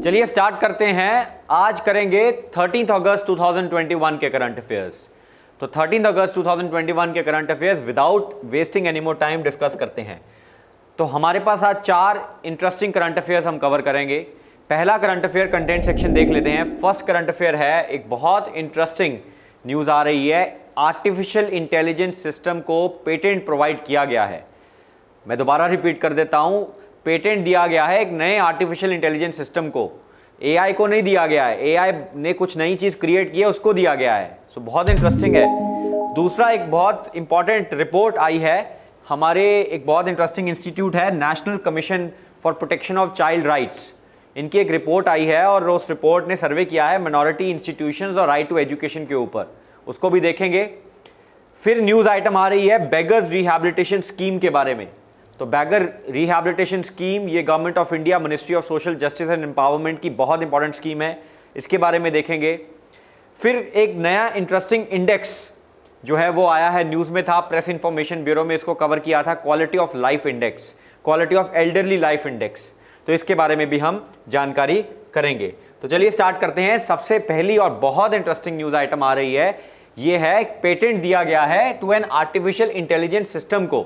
चलिए स्टार्ट करते हैं। आज करेंगे 13 अगस्त 2021 के करंट अफेयर्स। तो 13 अगस्त 2021 के current affairs without wasting any more time discuss करते हैं। तो हमारे पास आज 4 इंटरेस्टिंग करंट अफेयर्स हम कवर करेंगे। पहला करंट अफेयर कंटेंट सेक्शन देख लेते हैं। फर्स्ट करंट अफेयर है, एक बहुत इंटरेस्टिंग न्यूज़ आ रही है। आर्टिफिशियल इंटेलिजेंस सिस्टम को पेटेंट प्रोवाइड किया गया है। मैं दोबारा रिपीट कर देता हूं, पेटेंट दिया गया है एक नए आर्टिफिशियल इंटेलिजेंस सिस्टम को। एआई को नहीं दिया गया है, एआई ने कुछ नई चीज़ क्रिएट की है, उसको दिया गया है। सो बहुत इंटरेस्टिंग है। दूसरा, एक बहुत इंपॉर्टेंट रिपोर्ट आई है हमारे एक बहुत इंटरेस्टिंग इंस्टीट्यूट है, national commission for protection of child rights. इनकी एक रिपोर्ट आई है और उस रिपोर्ट ने सर्वे किया है मिनॉरिटी इंस्टीट्यूशंस और राइट टू एजुकेशन के ऊपर, उसको भी देखेंगे। फिर न्यूज़ आइटम आ रही है बेगर्स रिहैबिलिटेशन स्कीम के बारे में। तो बैगर रिहैबिलिटेशन स्कीम, ये government of India, ministry of social justice and empowerment की बहुत इंपॉर्टेंट स्कीम है, इसके बारे में देखेंगे। फिर एक नया इंटरेस्टिंग इंडेक्स जो है वो आया है, न्यूज़ में था, प्रेस इंफॉर्मेशन ब्यूरो में इसको कवर किया था, quality of life index, quality of elderly life index. तो इसके बारे में भी हम जानकारी करेंगे। तो चलिए स्टार्ट करते हैं। सबसे पहली और बहुत इंटरेस्टिंग न्यूज़ आइटम आ रही है, ये है पेटेंट दिया गया है to an artificial intelligence system को।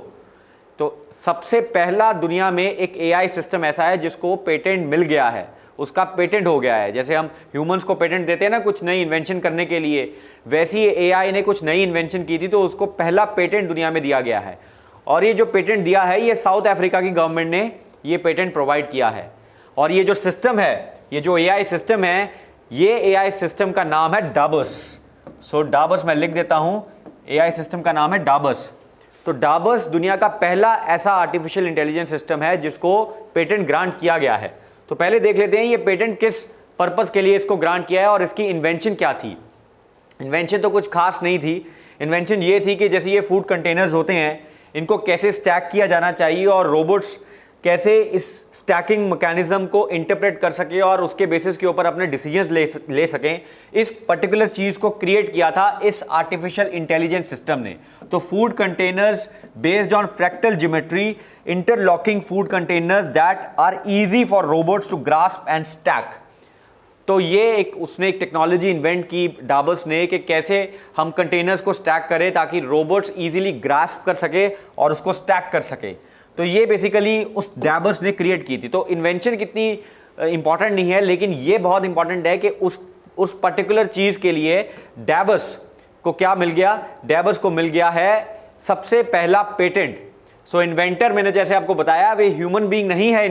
तो सबसे पहला दुनिया में एक एआई सिस्टम ऐसा है जिसको पेटेंट मिल गया है, उसका पेटेंट हो गया है। जैसे हम ह्यूमंस को पेटेंट देते हैं ना कुछ नई इन्वेंशन करने के लिए, वैसी एआई ने कुछ नई इन्वेंशन की थी तो उसको पहला पेटेंट दुनिया में दिया गया है। और ये जो पेटेंट दिया है, ये साउथ अफ्रीका की गवर्नमेंट ने ये पेटेंट प्रोवाइड किया है। और ये जो सिस्टम है, ये जो एआई सिस्टम है, ये एआई सिस्टम का नाम है डाबर्स। सो डाबर्स मैं लिख देता हूं, एआई सिस्टम का नाम है डाबर्स। तो डाबर्स दुनिया का पहला ऐसा आर्टिफिशियल इंटेलिजेंस सिस्टम है जिसको पेटेंट ग्रांट किया गया है। तो पहले देख लेते हैं ये पेटेंट किस पर्पस के लिए इसको ग्रांट किया है और इसकी इन्वेंशन क्या थी। इन्वेंशन तो कुछ खास नहीं थी। इन्वेंशन ये थी कि जैसे ये फूड कंटेनर्स होते हैं, इनको कैसे स्टैक किया जाना चाहिए और रोबोट्स कैसे इस स्टैकिंग मैकेनिज्म को इंटरप्रेट कर सके और उसके बेसिस के ऊपर अपने डिसीजंस ले सकें। इस पर्टिकुलर चीज़ को क्रिएट किया था इस आर्टिफिशियल इंटेलिजेंस सिस्टम ने। तो food containers based on fractal geometry, interlocking food containers that are easy for robots to grasp and stack. तो ये उसने एक टेक्नोलॉजी इन्वेंट की डाबर्स ने कि कैसे हम कंटेनर्स को स्टैक करें ताकि रोबोट्स इजीली ग्रास्प कर सके और उसको स्टैक कर सके। तो ये बेसिकली उस डाबर्स ने क्रिएट की थी। तो इन्वेंशन कितनी इंपॉर्टेंट नहीं है, लेकिन ये बहुत इंपॉर्टेंट है कि उस पर्टिकुलर चीज़ के लिए डाबर्स को क्या मिल गया, डाबर्स को मिल गया है सबसे पहला पेटेंट। सो इन्वेंटर, मैंने जैसे आपको बताया, वे ह्यूमन बीइंग नहीं है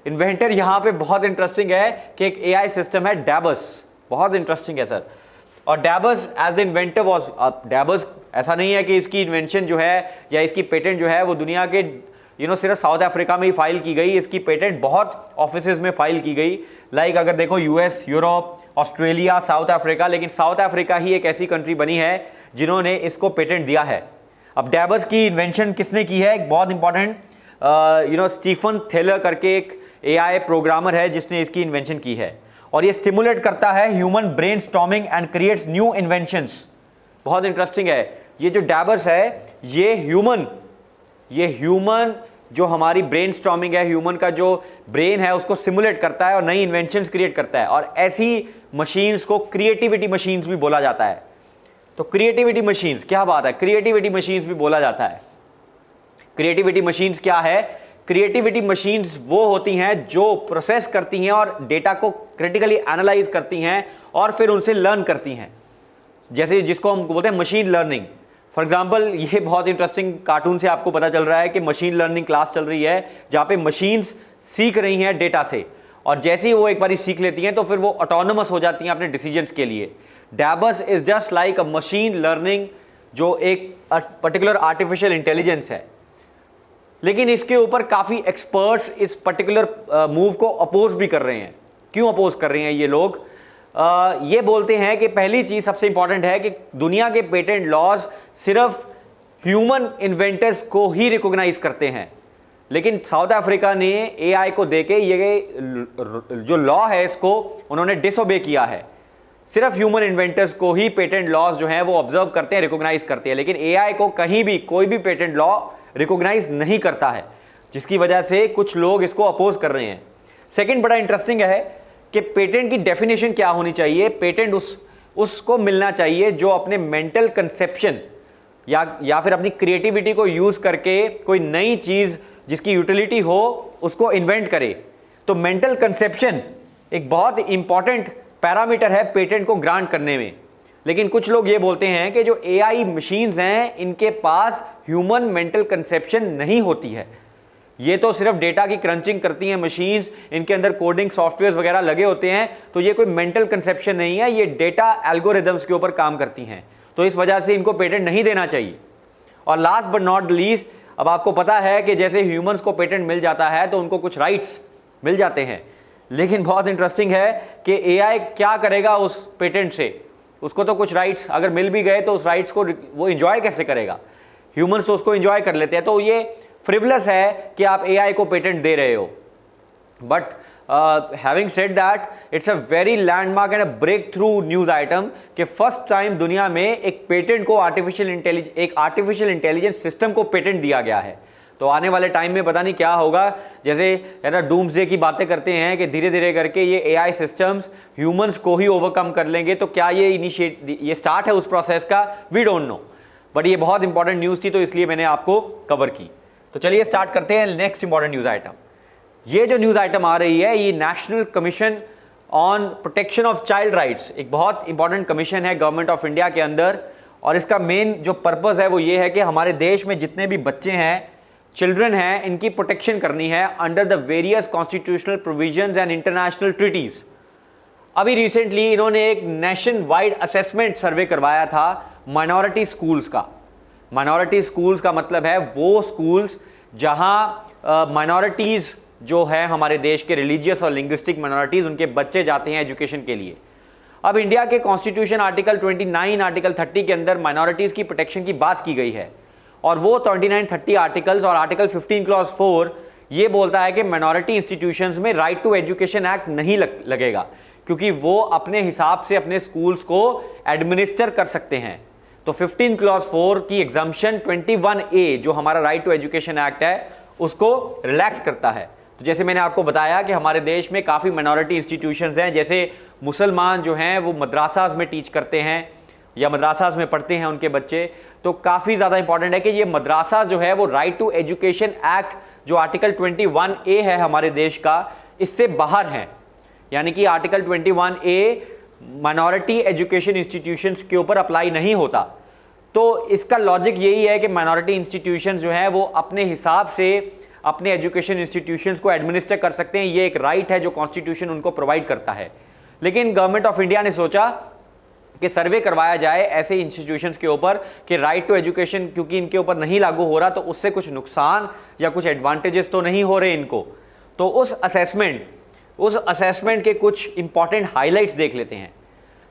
इन्वेंटर यहाँ पे बहुत इंटरेस्टिंग है कि एक एआई सिस्टम है डाबर्स, बहुत इंटरेस्टिंग है सर। और डाबर्स एज द इन्वेंटर वॉज, डाबर्स ऐसा नहीं है कि इसकी इन्वेंशन जो है या इसकी पेटेंट जो है वो दुनिया के सिर्फ साउथ अफ्रीका में ही फाइल की गई। इसकी पेटेंट बहुत ऑफिसेज में फाइल की गई। लाइक अगर देखो US, Europe, Australia, south Africa, लेकिन साउथ अफ्रीका ही एक ऐसी कंट्री बनी है जिन्होंने इसको पेटेंट दिया है। अब डाबर्स की इन्वेंशन किसने की है, एक बहुत इंपॉर्टेंट स्टीफन थेलर करके एक एआई प्रोग्रामर है जिसने इसकी इन्वेंशन की है। और ये स्टिमुलेट करता है human brain storming and creates new inventions. बहुत इंटरेस्टिंग है। ये जो डाबर्स है, ये ह्यूमन जो हमारी ब्रेन स्टॉर्मिंग है, ह्यूमन का जो ब्रेन है उसको सिमुलेट करता है और नई इन्वेंशंस क्रिएट करता है। और ऐसी मशीन्स को क्रिएटिविटी मशीन्स भी बोला जाता है। तो क्रिएटिविटी मशीन्स, क्या बात है, क्रिएटिविटी मशीन्स भी बोला जाता है। क्रिएटिविटी मशीन्स क्या है? क्रिएटिविटी मशीन्स वो होती हैं जो प्रोसेस करती हैं और डेटा को क्रिटिकली एनालाइज करती हैं और फिर उनसे लर्न करती हैं, जैसे जिसको हम बोलते हैं मशीन लर्निंग। फॉर एग्जांपल, ये बहुत इंटरेस्टिंग कार्टून से आपको पता चल रहा है कि मशीन लर्निंग क्लास चल रही है जहाँ पे मशीन्स सीख रही हैं डेटा से, और जैसे ही वो एक बार सीख लेती हैं तो फिर वो ऑटोनोमस हो जाती हैं अपने डिसीजंस के लिए। डाबर्स is just like a machine learning, जो एक पर्टिकुलर आर्टिफिशियल इंटेलिजेंस है। लेकिन इसके ऊपर काफ़ी एक्सपर्ट्स इस पर्टिकुलर मूव को अपोज भी कर रहे हैं। क्यों अपोज कर रहे हैं ये लोग? ये बोलते हैं कि पहली चीज़ सबसे इंपॉर्टेंट है कि दुनिया के पेटेंट लॉज सिर्फ ह्यूमन इन्वेंटर्स को ही रिकॉग्नाइज करते हैं, लेकिन साउथ अफ्रीका ने एआई को देके ये जो लॉ है इसको उन्होंने डिसोबे किया है। सिर्फ ह्यूमन इन्वेंटर्स को ही पेटेंट लॉज जो हैं वो ऑब्जर्व करते हैं, रिकॉग्नाइज करते हैं, लेकिन एआई को कहीं भी कोई भी पेटेंट लॉ रिकॉग्नाइज नहीं करता है, जिसकी वजह से कुछ लोग इसको अपोज कर रहे हैं। सेकंड बड़ा इंटरेस्टिंग है कि पेटेंट की डेफिनेशन क्या होनी चाहिए। पेटेंट उसको मिलना चाहिए जो अपने मेंटल कंसेप्शन या फिर अपनी क्रिएटिविटी को यूज करके कोई नई चीज जिसकी यूटिलिटी हो उसको इन्वेंट करे। तो मेंटल कंसेप्शन एक बहुत इंपॉर्टेंट पैरामीटर है पेटेंट को ग्रांट करने में। लेकिन कुछ लोग ये बोलते हैं कि जो एआई मशीन्स हैं इनके पास ह्यूमन मेंटल कंसेप्शन नहीं होती है, ये तो सिर्फ डेटा की क्रंचिंग करती हैं मशीन्स, इनके अंदर कोडिंग सॉफ्टवेयर वगैरह लगे होते हैं, तो ये कोई मेंटल कंसेप्शन नहीं है, ये डेटा एल्गोरिदम्स के ऊपर काम करती हैं। तो इस वजह से इनको पेटेंट नहीं देना चाहिए। और लास्ट बट नॉट लीस्ट, अब आपको पता है कि जैसे ह्यूमंस को पेटेंट मिल जाता है तो उनको कुछ राइट्स मिल जाते हैं, लेकिन बहुत इंटरेस्टिंग है कि एआई क्या करेगा उस पेटेंट से। उसको तो कुछ राइट्स अगर मिल भी गए तो उस राइट्स को वो एंजॉय कैसे करेगा। ह्यूमंस तो उसको एंजॉय कर लेते हैं। तो ये फ्रिवलस है कि आप एआई को पेटेंट दे रहे हो। But having said that, it's a very landmark and a breakthrough news item कि फर्स्ट टाइम दुनिया में एक पेटेंट को आर्टिफिशियल इंटेलिजेंस सिस्टम को पेटेंट दिया गया है। तो आने वाले टाइम में पता नहीं क्या होगा। जैसे है ना डूम्सडे की बातें करते हैं कि धीरे धीरे करके ये एआई सिस्टम्स ह्यूमंस को ही ओवरकम कर लेंगे। तो क्या ये स्टार्ट है उस प्रोसेस का, वी डोंट नो। बट ये बहुत इंपॉर्टेंट न्यूज़ थी तो इसलिए मैंने आपको कवर की। तो चलिए स्टार्ट करते हैं नेक्स्ट इंपॉर्टेंट न्यूज़ आइटम। ये जो न्यूज़ आइटम आ रही है ये national commission on protection of child rights, एक बहुत इंपॉर्टेंट कमीशन है गवर्नमेंट ऑफ इंडिया के अंदर। और इसका मेन जो पर्पज़ है वो ये है कि हमारे देश में जितने भी बच्चे हैं, चिल्ड्रन हैं, इनकी प्रोटेक्शन करनी है under the various constitutional provisions and international treaties. अभी रिसेंटली इन्होंने एक नेशन वाइड असेसमेंट सर्वे करवाया था माइनॉरिटी स्कूल्स का। माइनॉरिटी स्कूल्स का मतलब है वो स्कूल्स जहां माइनॉरिटीज़ जो है हमारे देश के रिलीजियस और लिंग्विस्टिक माइनॉरिटीज़, उनके बच्चे जाते हैं एजुकेशन के लिए। अब इंडिया के कॉन्स्टिट्यूशन आर्टिकल 29, आर्टिकल 30 के अंदर माइनॉरिटीज़ की प्रोटेक्शन की बात की गई है। और वो 29, 30 आर्टिकल्स और आर्टिकल 15 क्लॉज 4 ये बोलता है कि माइनॉरिटी इंस्टीट्यूशंस में राइट टू एजुकेशन एक्ट नहीं लगेगा, क्योंकि वो अपने हिसाब से अपने स्कूल्स को एडमिनिस्टर कर सकते हैं। तो 15 क्लॉज 4 की एग्जम्पशन 21A जो हमारा राइट टू एजुकेशन एक्ट है उसको रिलैक्स करता है। तो जैसे मैंने आपको बताया कि हमारे देश में काफ़ी माइनॉरिटी इंस्टीट्यूशंस हैं, जैसे मुसलमान जो हैं वो मदरासाज में टीच करते हैं या मदरासाज में पढ़ते हैं उनके बच्चे। तो काफ़ी ज़्यादा इंपॉर्टेंट है कि ये मदरासा जो है वो राइट टू एजुकेशन एक्ट जो आर्टिकल 21A है हमारे देश का, इससे बाहर हैं। यानी कि article 21A minority education institutions के ऊपर अप्लाई नहीं होता। तो इसका लॉजिक यही है कि माइनॉरिटी इंस्टीट्यूशंस जो हैं वो अपने हिसाब से अपने एजुकेशन इंस्टीट्यूशंस को एडमिनिस्टर कर सकते हैं। ये एक राइट है जो कॉन्स्टिट्यूशन उनको प्रोवाइड करता है। लेकिन गवर्नमेंट ऑफ इंडिया ने सोचा कि सर्वे करवाया जाए ऐसे इंस्टीट्यूशंस के ऊपर कि राइट टू एजुकेशन क्योंकि इनके ऊपर नहीं लागू हो रहा तो उससे कुछ नुकसान या कुछ एडवांटेजेस तो नहीं हो रहे इनको। तो उस असेसमेंट के कुछ इंपॉर्टेंट हाइलाइट्स देख लेते हैं।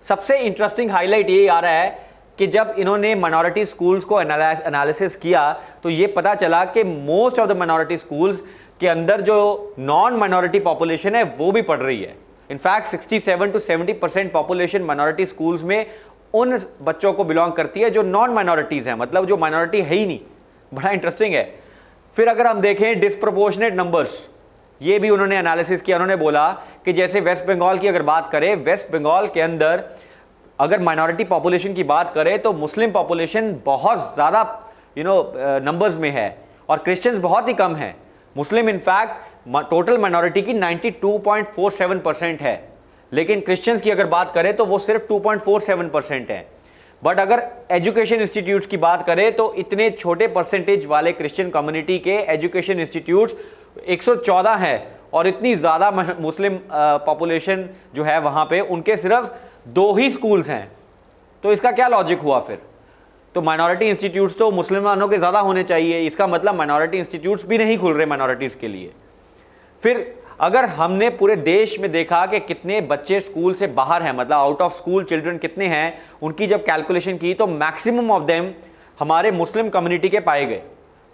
सबसे इंटरेस्टिंग हाईलाइट ये आ रहा है कि जब इन्होंने माइनॉरिटी स्कूल्स को एनालिसिस किया तो ये पता चला कि most of the minority schools के अंदर जो नॉन माइनॉरिटी पॉपुलेशन है वो भी पढ़ रही है। In fact 67 to 70% population minority schools में उन बच्चों को बिलोंग करती है जो नॉन माइनॉरिटीज़ हैं, मतलब जो माइनॉरिटी है ही नहीं। बड़ा इंटरेस्टिंग है। फिर अगर हम देखें डिस्प्रपोर्शनेट नंबर्स, ये भी उन्होंने एनालिसिस किया। उन्होंने बोला कि जैसे वेस्ट बंगाल की अगर बात करें, वेस्ट बंगाल के अंदर अगर माइनॉरिटी पॉपुलेशन की बात करें तो मुस्लिम पॉपुलेशन बहुत ज़्यादा नंबर्स में है और क्रिश्चियंस बहुत ही कम हैं। मुस्लिम इनफैक्ट टोटल माइनॉरिटी की 92.47% है, लेकिन क्रिश्चियंस की अगर बात करें तो वो सिर्फ 2.47% है। बट अगर एजुकेशन इंस्टीट्यूट्स की बात करें तो इतने छोटे परसेंटेज वाले क्रिश्चियन कम्युनिटी के एजुकेशन इंस्टीट्यूट्स 114 है और इतनी ज़्यादा मुस्लिम पॉपुलेशन जो है वहाँ पे उनके सिर्फ 2 ही स्कूल्स हैं। तो इसका क्या लॉजिक हुआ फिर? तो माइनॉरिटी इंस्टीट्यूट्स तो मुसलमानों के ज़्यादा होने चाहिए, इसका मतलब माइनॉरिटी इंस्टीट्यूट्स भी नहीं खुल रहे माइनॉरिटीज़ के लिए। फिर अगर हमने पूरे देश में देखा कि कितने बच्चे स्कूल से बाहर हैं, मतलब आउट ऑफ स्कूल चिल्ड्रन कितने हैं, उनकी जब कैलकुलेशन की तो मैक्सिमम ऑफ देम हमारे मुस्लिम कम्युनिटी के पाए गए।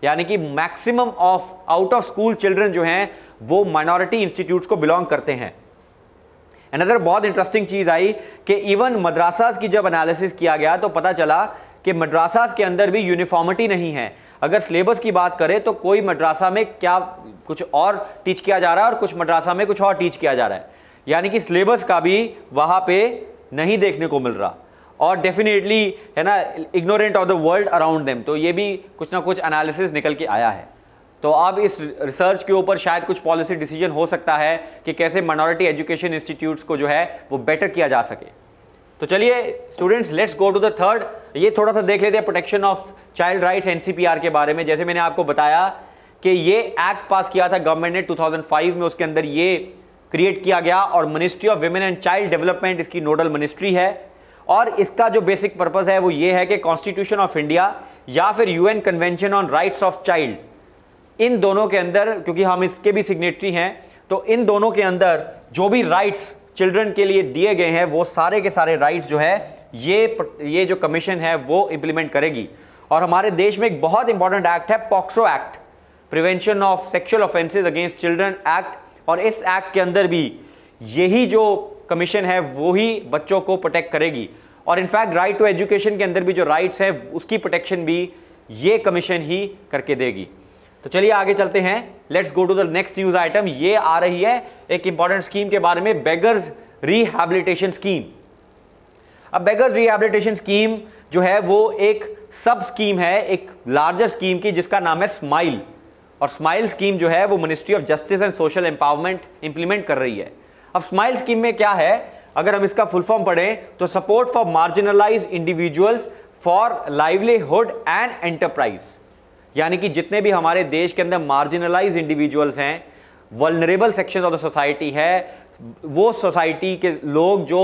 यानी कि maximum of out of school children जो हैं वो माइनॉरिटी इंस्टीट्यूट्स को बिलोंग करते हैं। अनदर बहुत इंटरेस्टिंग चीज़ आई कि इवन मदरासाज की जब एनालिसिस किया गया तो पता चला कि मदरासाज के अंदर भी यूनिफॉर्मिटी नहीं है। अगर सिलेबस की बात करें तो कोई मदरासा में क्या कुछ और टीच किया जा रहा है और कुछ मदरासा में कुछ और टीच किया जा रहा है। यानी कि सिलेबस का भी वहाँ पे नहीं देखने को मिल रहा, और डेफिनेटली है ना ignorant of the world around them. तो ये भी कुछ ना कुछ एनालिसिस निकल के आया है। तो अब इस रिसर्च के ऊपर शायद कुछ पॉलिसी डिसीजन हो सकता है कि कैसे माइनॉरिटी एजुकेशन इंस्टीट्यूट्स को जो है वो बेटर किया जा सके। तो चलिए students, let's go to the third. ये थोड़ा सा देख लेते हैं protection of child rights NCPR के बारे में। जैसे मैंने आपको बताया कि ये एक्ट पास किया था गवर्नमेंट ने 2005 में, उसके अंदर ये क्रिएट किया गया और ministry of women and child development इसकी नोडल मिनिस्ट्री है। और इसका जो बेसिक पर्पस है वो ये है कि कॉन्स्टिट्यूशन ऑफ इंडिया या फिर UN convention on rights of child, इन दोनों के अंदर, क्योंकि हम इसके भी सिग्नेटरी हैं, तो इन दोनों के अंदर जो भी राइट्स चिल्ड्रन के लिए दिए गए हैं वो सारे के सारे राइट्स जो है ये जो कमीशन है वो इंप्लीमेंट करेगी। और हमारे देश में एक बहुत इंपॉर्टेंट एक्ट है POCSO act, prevention of sexual offences against children act, और इस एक्ट के अंदर भी यही जो कमीशन है वो ही बच्चों को प्रोटेक्ट करेगी। और इनफैक्ट राइट टू एजुकेशन के अंदर भी जो राइट्स है उसकी प्रोटेक्शन भी ये कमीशन ही करके देगी। तो चलिए आगे चलते हैं, let's go to the next news item. ये आ रही है एक इंपॉर्टेंट स्कीम के बारे में, बेगर्स रिहैबिलिटेशन स्कीम। अब बेगर्स रिहैबिलिटेशन स्कीम जो है वो एक सब स्कीम है एक लार्जर स्कीम की, जिसका नाम है स्माइल। और स्माइल स्कीम जो है वो ministry of justice and social empowerment implement कर रही है। अब स्माइल स्कीम में क्या है, अगर हम इसका फुल फॉर्म पढ़ें तो support for marginalised individuals for livelihood and enterprise, यानी कि जितने भी हमारे देश के अंदर मार्जिनलाइज इंडिविजुअल्स हैं, vulnerable section of the society है, वो सोसाइटी के लोग जो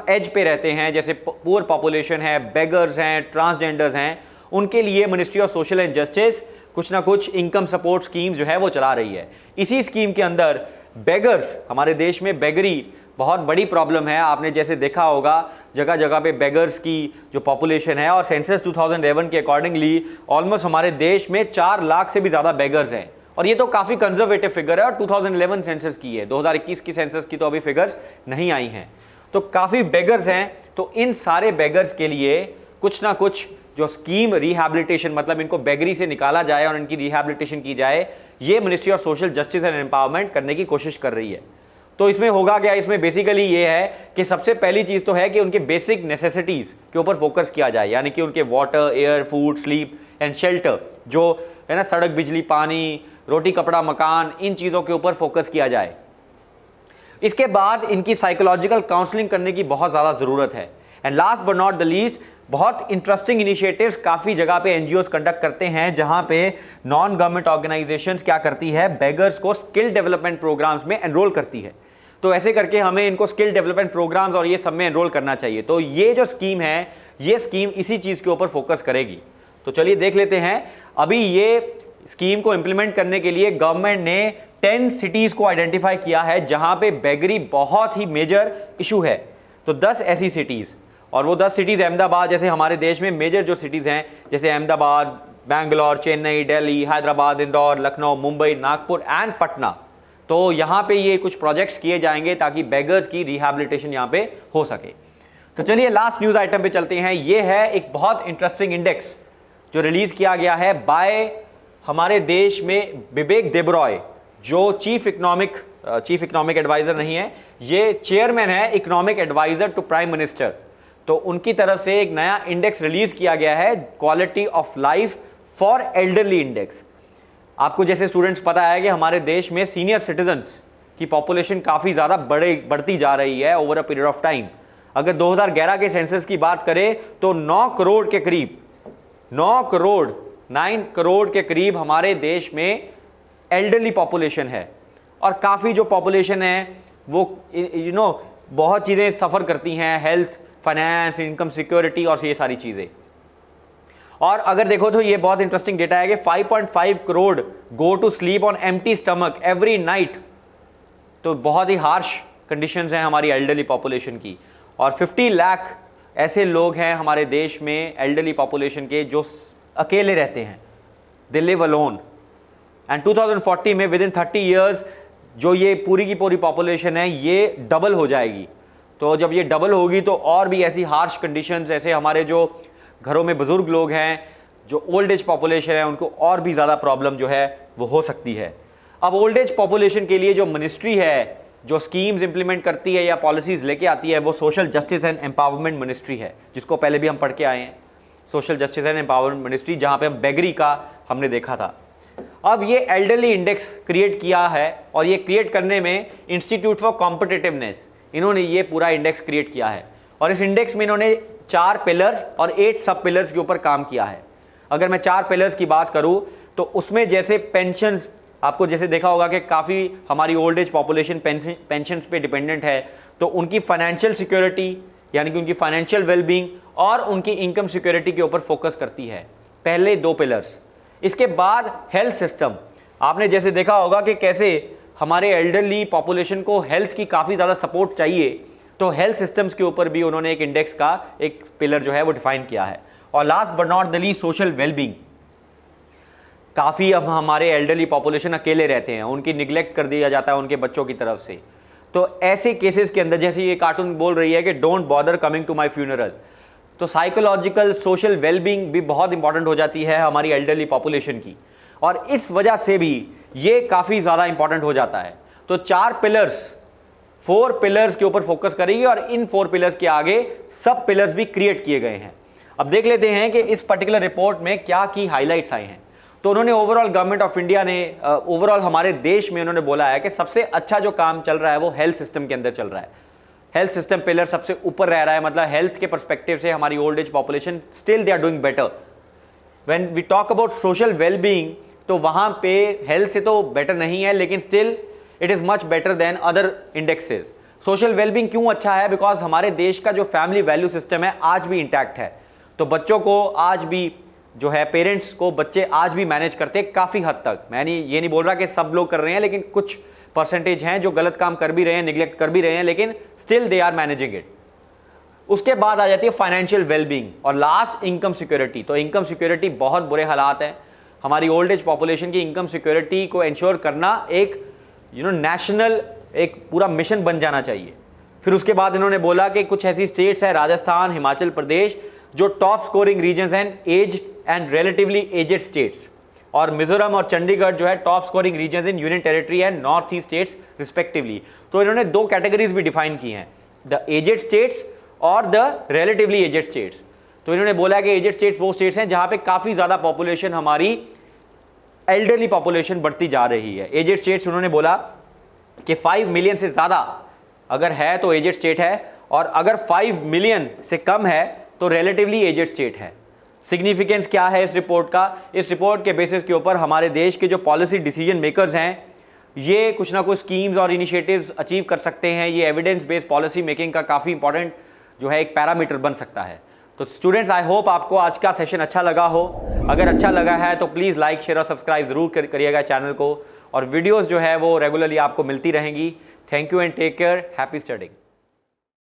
एज पे रहते हैं, जैसे पुअर पॉपुलेशन है, बेगर्स हैं, ट्रांसजेंडर्स हैं, उनके लिए ministry of social and justice कुछ ना कुछ इनकम सपोर्ट स्कीम जो है वो चला रही है। इसी स्कीम के अंदर बेगर्स, हमारे देश में बेगरी बहुत बड़ी प्रॉब्लम है। आपने जैसे देखा होगा जगह जगह पे बेगर्स की जो पॉपुलेशन है, और सेंसस 2011 के अकॉर्डिंगली ऑलमोस्ट हमारे देश में 4 लाख से भी ज़्यादा बेगर्स हैं। और ये तो काफ़ी कंजर्वेटिव फिगर है, और 2011 सेंसस की है, 2021 की सेंसस की तो अभी फिगर्स नहीं आई हैं। तो काफ़ी बेगर्स हैं। तो इन सारे बेगर्स के लिए कुछ ना कुछ जो स्कीम रिहैबिलिटेशन, मतलब इनको बेगरी से निकाला जाए और इनकी रिहैबिलिटेशन की जाए, ये ministry of social justice and empowerment करने की कोशिश कर रही है। तो इसमें होगा क्या, इसमें बेसिकली ये है कि सबसे पहली चीज़ तो है कि उनके बेसिक नेसेसिटीज़ के ऊपर फोकस किया जाए, यानी कि उनके water, air, food, sleep and shelter, जो है ना सड़क, बिजली, पानी, रोटी, कपड़ा, मकान, इन चीज़ों के ऊपर फोकस किया जाए। इसके बाद इनकी साइकोलॉजिकल काउंसलिंग करने की बहुत ज़्यादा ज़रूरत है। And last but not the least, बहुत इंटरेस्टिंग इनिशिएटिव्स काफ़ी जगह पे एनजीओज कंडक्ट करते हैं, जहां पे नॉन गवर्नमेंट ऑर्गेनाइजेशंस क्या करती है, बेगर्स को स्किल डेवलपमेंट प्रोग्राम्स में एनरोल करती है। तो ऐसे करके हमें इनको स्किल डेवलपमेंट प्रोग्राम्स और ये सब में एनरोल करना चाहिए। तो ये जो स्कीम है, ये स्कीम इसी चीज़ के ऊपर फोकस करेगी। तो चलिए देख लेते हैं। अभी ये स्कीम को इम्प्लीमेंट करने के लिए गवर्नमेंट ने 10 सिटीज़ को आइडेंटिफाई किया है जहां पे बेगरी बहुत ही मेजर इशू है। तो 10 ऐसी सिटीज़, और वो 10 सिटीज़ अहमदाबाद, जैसे हमारे देश में मेजर जो सिटीज़ हैं जैसे अहमदाबाद, बेंगलोर, चेन्नई, दिल्ली, हैदराबाद, इंदौर, लखनऊ, मुंबई, नागपुर एंड पटना। तो यहाँ पे ये कुछ प्रोजेक्ट्स किए जाएंगे ताकि बेगर्स की रिहैबिलिटेशन यहाँ पे हो सके। तो चलिए लास्ट न्यूज़ आइटम पे चलते हैं। ये है एक बहुत इंटरेस्टिंग इंडेक्स जो रिलीज़ किया गया है बाय हमारे देश में बिबेक देबरॉय, जो चीफ इकोनॉमिक एडवाइज़र नहीं है, ये चेयरमैन है economic adviser to prime minister. तो उनकी तरफ से एक नया इंडेक्स रिलीज़ किया गया है, quality of life for elderly index. आपको जैसे स्टूडेंट्स पता है कि हमारे देश में सीनियर सिटीजन्स की पॉपुलेशन काफ़ी ज़्यादा बढ़ती जा रही है over a period of time. अगर 2011 के सेंसस की बात करें तो 9 करोड़ के करीब हमारे देश में एल्डरली पॉपुलेशन है। और काफ़ी जो पॉपुलेशन है वो बहुत चीज़ें सफ़र करती हैं, हेल्थ, फाइनेंस, इनकम सिक्योरिटी और ये सारी चीज़ें। और अगर देखो तो ये बहुत इंटरेस्टिंग डेटा है कि 5.5 crore go to sleep on empty stomach every night. तो बहुत ही हार्श कंडीशंस हैं हमारी एल्डरली पॉपुलेशन की। और 50 लाख ऐसे लोग हैं हमारे देश में एल्डरली पॉपुलेशन के जो अकेले रहते हैं, दे लिव अलोन। एंड 2040 में विद इन 30 ईयर्स जो ये पूरी की पूरी पॉपुलेशन है ये डबल हो जाएगी। तो जब ये डबल होगी तो और भी ऐसी हार्श कंडीशंस, ऐसे हमारे जो घरों में बुजुर्ग लोग हैं, जो ओल्ड एज पॉपुलेशन है, उनको और भी ज़्यादा प्रॉब्लम जो है वो हो सकती है। अब ओल्ड एज पॉपुलेशन के लिए जो मिनिस्ट्री है जो स्कीम्स इंप्लीमेंट करती है या पॉलिसीज़ लेके आती है वो social justice and empowerment ministry है, जिसको पहले भी हम पढ़ के आए हैं, social justice and empowerment ministry, जहाँ पे हम बेगरी का हमने देखा था। अब ये एल्डरली इंडेक्स क्रिएट किया है और ये क्रिएट करने में इंस्टीट्यूट फॉर कॉम्पिटिटिवनेस, इन्होंने ये पूरा इंडेक्स क्रिएट किया है और इस इंडेक्स में इन्होंने 4 पिलर्स और 8 सब पिलर्स के ऊपर काम किया है। अगर मैं 4 पिलर्स की बात करूं तो उसमें जैसे पेंशन, आपको जैसे देखा होगा कि काफ़ी हमारी ओल्ड एज पॉपुलेशन पेंशन पे डिपेंडेंट है, तो उनकी फाइनेंशियल सिक्योरिटी यानी कि उनकी फाइनेंशियल वेलबींग और उनकी इनकम सिक्योरिटी के ऊपर फोकस करती है, पहले 2 पिलर्स। इसके बाद हेल्थ सिस्टम, आपने जैसे देखा होगा कि कैसे हमारे एल्डरली पॉपुलेशन को हेल्थ की काफ़ी ज़्यादा सपोर्ट चाहिए, तो हेल्थ सिस्टम्स के ऊपर भी उन्होंने एक इंडेक्स का एक पिलर जो है वो डिफाइन किया है। और last but not the least social wellbeing, काफ़ी अब हमारे एल्डरली पॉपुलेशन अकेले रहते हैं, उनकी निगलेक्ट कर दिया जाता है उनके बच्चों की तरफ से, तो ऐसे केसेस के अंदर जैसे ये कार्टून बोल रही है कि don't bother coming to my funeral, तो साइकोलॉजिकल सोशल वेलबींग भी बहुत इंपॉर्टेंट हो जाती है हमारी एल्डरली पॉपुलेशन की, और इस वजह से भी ये काफ़ी ज़्यादा इंपॉर्टेंट हो जाता है। तो 4 पिलर्स, 4 पिलर्स के ऊपर फोकस करेंगे और इन 4 पिलर्स के आगे सब पिलर्स भी क्रिएट किए गए हैं। अब देख लेते हैं कि इस पर्टिकुलर रिपोर्ट में क्या की हाईलाइट्स आए हैं। तो उन्होंने ओवरऑल गवर्नमेंट ऑफ इंडिया ने ओवरऑल हमारे देश में उन्होंने बोला है कि सबसे अच्छा जो काम चल रहा है वो हेल्थ सिस्टम के अंदर चल रहा है। हेल्थ सिस्टम पिलर सबसे ऊपर रह रहा है, मतलब हेल्थ के पर्सपेक्टिव से हमारी old age population still they are doing better. When we talk about social wellbeing, तो वहाँ पे हेल्थ से तो बेटर नहीं है, लेकिन still it is much better than other indexes. Social wellbeing क्यों अच्छा है? बिकॉज हमारे देश का जो फैमिली वैल्यू सिस्टम है आज भी इंटैक्ट है, तो बच्चों को आज भी जो है, पेरेंट्स को बच्चे आज भी मैनेज करते हैं काफ़ी हद तक। मैं ये नहीं बोल रहा कि सब लोग कर रहे हैं, लेकिन कुछ परसेंटेज हैं जो गलत काम कर भी रहे हैं, निगलेक्ट कर भी रहे हैं, लेकिन still they are managing it. उसके बाद आ जाती है फाइनेंशियल वेलबींग और लास्ट इनकम सिक्योरिटी। तो इनकम सिक्योरिटी बहुत बुरे हालात हैं, हमारी ओल्ड एज पॉपुलेशन की इनकम सिक्योरिटी को इंश्योर करना एक नेशनल एक पूरा मिशन बन जाना चाहिए। फिर उसके बाद इन्होंने बोला कि कुछ ऐसी स्टेट्स हैं, राजस्थान, हिमाचल प्रदेश, जो टॉप स्कोरिंग रीजन्स हैं age and relatively aged states, और मिजोरम और चंडीगढ़ जो है top scoring regions in union territory and north east states respectively. तो इन्होंने 2 कैटेगरीज भी डिफाइन की हैं, द एजेड स्टेट्स और द रिलेटिवली एजेड स्टेट्स। तो इन्होंने बोला कि एजेड स्टेट्स वो स्टेट्स हैं जहाँ पे काफ़ी ज़्यादा पॉपुलेशन, हमारी एल्डरली पॉपुलेशन बढ़ती जा रही है। एजेड स्टेट्स उन्होंने बोला कि 5 मिलियन से ज़्यादा अगर है तो एजेड स्टेट है, और अगर 5 मिलियन से कम है तो रिलेटिवली एजेड स्टेट है। सिग्निफिकेंस क्या है इस रिपोर्ट का? इस रिपोर्ट के बेसिस के ऊपर हमारे देश के जो पॉलिसी डिसीजन मेकर्स हैं ये कुछ ना कुछ स्कीम्स और इनिशिएटिव्स अचीव कर सकते हैं। ये एविडेंस बेस्ड पॉलिसी मेकिंग का काफ़ी इंपॉर्टेंट जो है एक पैरामीटर बन सकता है। तो स्टूडेंट्स, आई होप आपको आज का सेशन अच्छा लगा हो। अगर अच्छा लगा है तो प्लीज़ लाइक, शेयर और सब्सक्राइब ज़रूर करिएगा चैनल को, और वीडियोज़ जो है वो रेगुलरली आपको मिलती रहेंगी। Thank you and take care, happy studying.